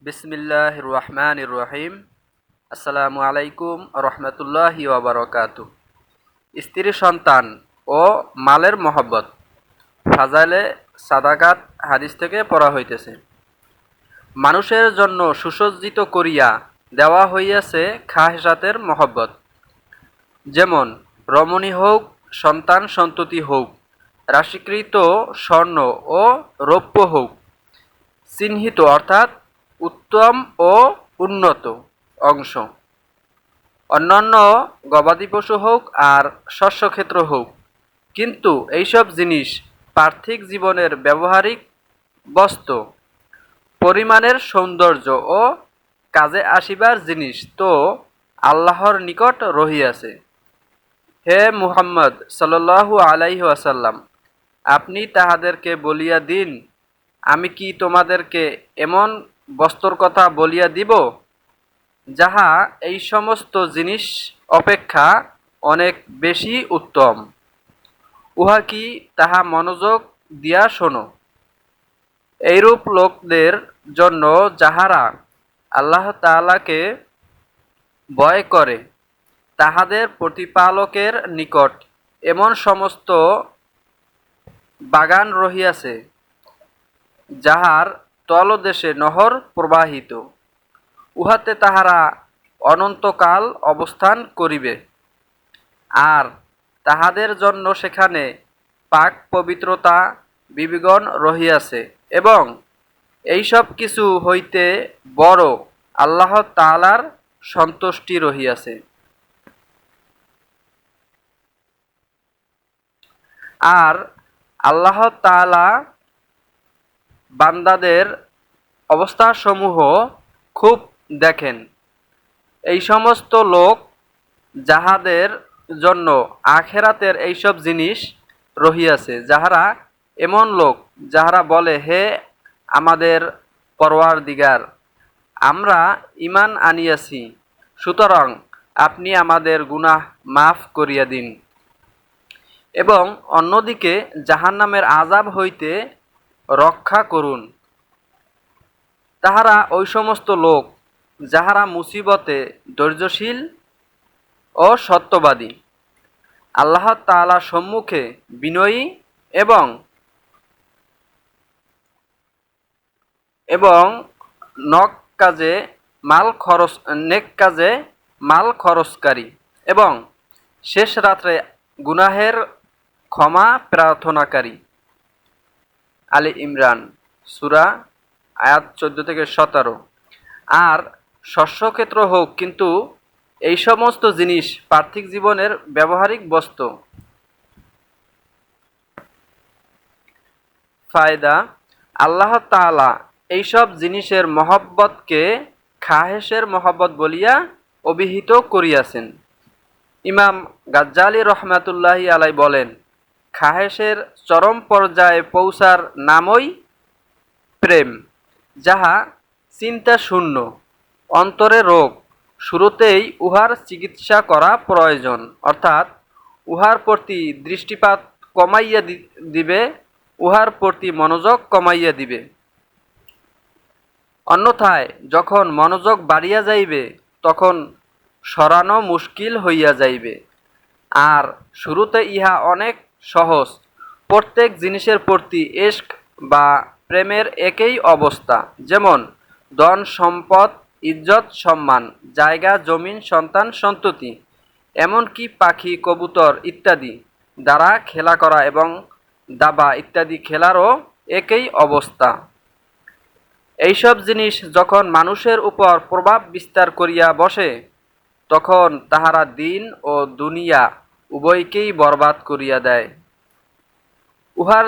বিসমিল্লাহির রহমানির রহিম। আসসালামু আলাইকুম রহমতুল্লাহি ওয়া বারাকাতুহু। স্ত্রী, সন্তান ও মালের মহব্বত। ফাজাইলে সাদাকাত হাদিস থেকে পড়া হইতেছে। মানুষের জন্য সুসজ্জিত করিয়া দেওয়া হইয়াছে খাহেসাতের মহব্বত। যেমন রমণী হোক, সন্তান সন্ততি হোক, রাশিকৃত স্বর্ণ ও রৌপ্য হোক, চিহ্নিত অর্থাৎ উত্তম ও উন্নত অংশ, অন্যান্য গবাদি পশু হোক আর শস্যক্ষেত্র হোক, কিন্তু এইসব জিনিস পার্থিব জীবনের ব্যবহারিক বস্তু, পরিমাণের সৌন্দর্য ও কাজে আসিবার জিনিস তো আল্লাহর নিকট রহিয়াছে। হে মুহাম্মদ সাল্লাল্লাহু আলাইহি ওয়াসাল্লাম, আপনি তাহাদেরকে বলিয়া দিন, আমি কি তোমাদেরকে এমন বস্তুর কথা বলিয়া দিব যাহা এই সমস্ত জিনিস অপেক্ষা অনেক বেশি উত্তম। উহা কি, তাহা মনোযোগ দিয়া শোনো। এইরূপ লোকদের জন্য যাহারা আল্লাহ তাআলাকে ভয় করে, তাহাদের প্রতিপালকের নিকট এমন সমস্ত বাগান রহিয়াছে, যাহার তলদেশে নহর প্রবাহিত, উহাতে তাহারা অনন্তকাল অবস্থান করিবে। আর তাহাদের জন্য সেখানে পাক পবিত্রতা বিবিগণ রহিয়াছে, এবং এইসব কিছু হইতে বড় আল্লাহ তাআলার সন্তুষ্টি রহিয়াছে। আর আল্লাহ তাআলা বান্দাদের অবস্থাসমূহ খুব দেখেন। এই সমস্ত লোক যাহাদের জন্য আখেরাতের এইসব জিনিস রহিয়াছে, যাহারা এমন লোক যাহারা বলে, হে আমাদের পরওয়ারদিগার, আমরা ঈমান আনিয়াছি, সুতরাং আপনি আমাদের গুনাহ মাফ করিয়া দিন, এবং অন্যদিকে জাহান্নামের আযাব হইতে রক্ষা করুন। তাহারা ওই সমস্ত লোক যাহারা মুসিবতে ধৈর্যশীল ও সত্যবাদী, আল্লাহ তাআলার সম্মুখে বিনয়ী এবং এবং নেক কাজে মাল খরচকারী, এবং শেষ রাত্রে গুনাহের ক্ষমা প্রার্থনাকারী। আলী ইমরান সূরা আয়াত 14-17। আর শস্যক্ষেত্র হোক, কিন্তু এই সমস্ত জিনিস পার্থিব জীবনের ব্যবহারিক বস্তু। ফায়দা: আল্লাহ তাআলা এইসব জিনিসের মহব্বতকে খাহেসের মহব্বত বলিয়া অভিহিত করিয়াছেন। ইমাম গাজ্জালী রহমাতুল্লাহি আলাই বলেন, খাহেসের চরম পর্যায়ে পৌঁছার নামই প্রেম, যাহা চিন্তা শূন্য, অন্তরে রোগ। শুরুতেই উহার চিকিৎসা করা প্রয়োজন, অর্থাৎ উহার প্রতি দৃষ্টিপাত কমাইয়া দিবে, উহার প্রতি মনোযোগ কমাইয়া দিবে। অন্যথায় যখন মনোযোগ বাড়িয়া যাইবে, তখন সরানো মুশকিল হইয়া যাইবে। আর শুরুতে ইহা অনেক সহজ। প্রত্যেক জিনিসের প্রতি ইশক বা প্রেমের একই অবস্থা, যেমন ধন সম্পদ, ইজ্জত সম্মান, জায়গা জমিন, সন্তান সন্ততি, এমনকি পাখি কবুতর ইত্যাদি দ্বারা খেলা করা এবং দাবা ইত্যাদি খেলারও একই অবস্থা। এইসব জিনিস যখন মানুষের উপর প্রভাব বিস্তার করিয়া বসে, তখন তাহারা দিন ও দুনিয়া উভয়কেই বরবাদ করিয়া দেয়। উহার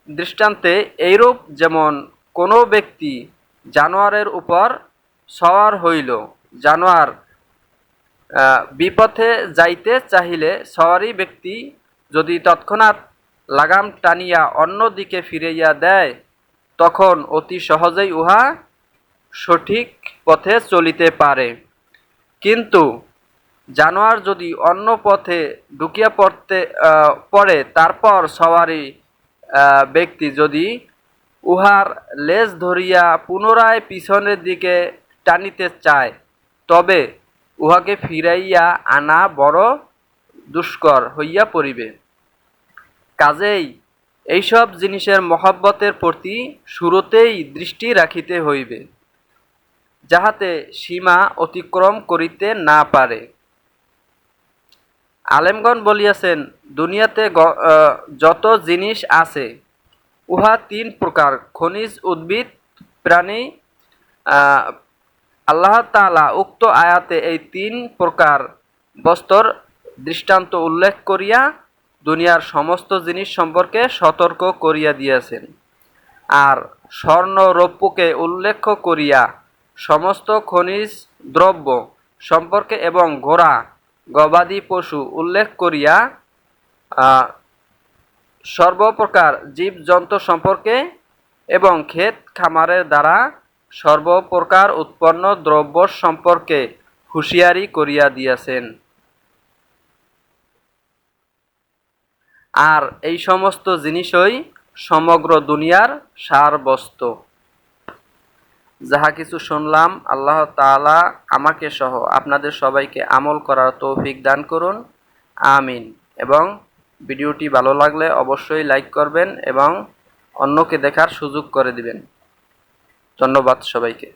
দৃষ্টান্তে এইরূপ, যেমন কোনো ব্যক্তি জানোয়ারের উপর সওয়ার হইল। জানোয়ার বিপথে যাইতে চাহিলে সওয়ারি ব্যক্তি যদি তৎক্ষণাৎ লাগাম টানিয়া অন্য দিকে ফিরাইয়া দেয়, তখন অতি সহজেই উহা সঠিক পথে চলিতে পারে। কিন্তু জানোয়ার যদি অন্য পথে ঢুকিয়া পড়ে, তারপর সওয়ারি ব্যক্তি যদি উহার লেজ ধরিয়া পুনরায় পিছনের দিকে টানিতে চায়, তবে উহাকে ফিরাইয়া আনা বড় দুষ্কর হইয়া পড়িবে। কাজেই এইসব জিনিসের মহব্বতের প্রতি শুরুতেই দৃষ্টি রাখিতে হইবে, যাহাতে সীমা অতিক্রম করিতে না পারে। আলেমগণ বলিয়াছেন, দুনিয়াতে যত জিনিস আছে, উহা তিন প্রকার: খনিজ, উদ্ভিদ, প্রাণী। আল্লাহ তাআলা উক্ত আয়াতে এই তিন প্রকার বস্তুর দৃষ্টান্ত উল্লেখ করিয়া দুনিয়ার সমস্ত জিনিস সম্পর্কে সতর্ক করিয়া দিয়াছেন। আর স্বর্ণ রৌপ্যকে উল্লেখ করিয়া সমস্ত খনিজ দ্রব্য সম্পর্কে এবং ঘোড়া গবাদি পশু উল্লেখ করিয়া সর্বপ্রকার জীবজন্তু সম্পর্কে এবং ক্ষেত খামারের দ্বারা সর্বপ্রকার উৎপন্ন দ্রব্য সম্পর্কে হুঁশিয়ারি করিয়া দিয়াছেন। আর এই সমস্ত জিনিসই সমগ্র দুনিয়ার সারবস্তু। যাহা কিছু শুনলাম, আল্লাহ তাআলা আমাকে সহ আপনাদের সবাইকে আমল করার তৌফিক দান করুন, আমিন। এবং ভিডিওটি ভালো লাগলে অবশ্যই লাইক করবেন এবং অন্যকে দেখার সুযোগ করে দিবেন। ধন্যবাদ সবাইকে।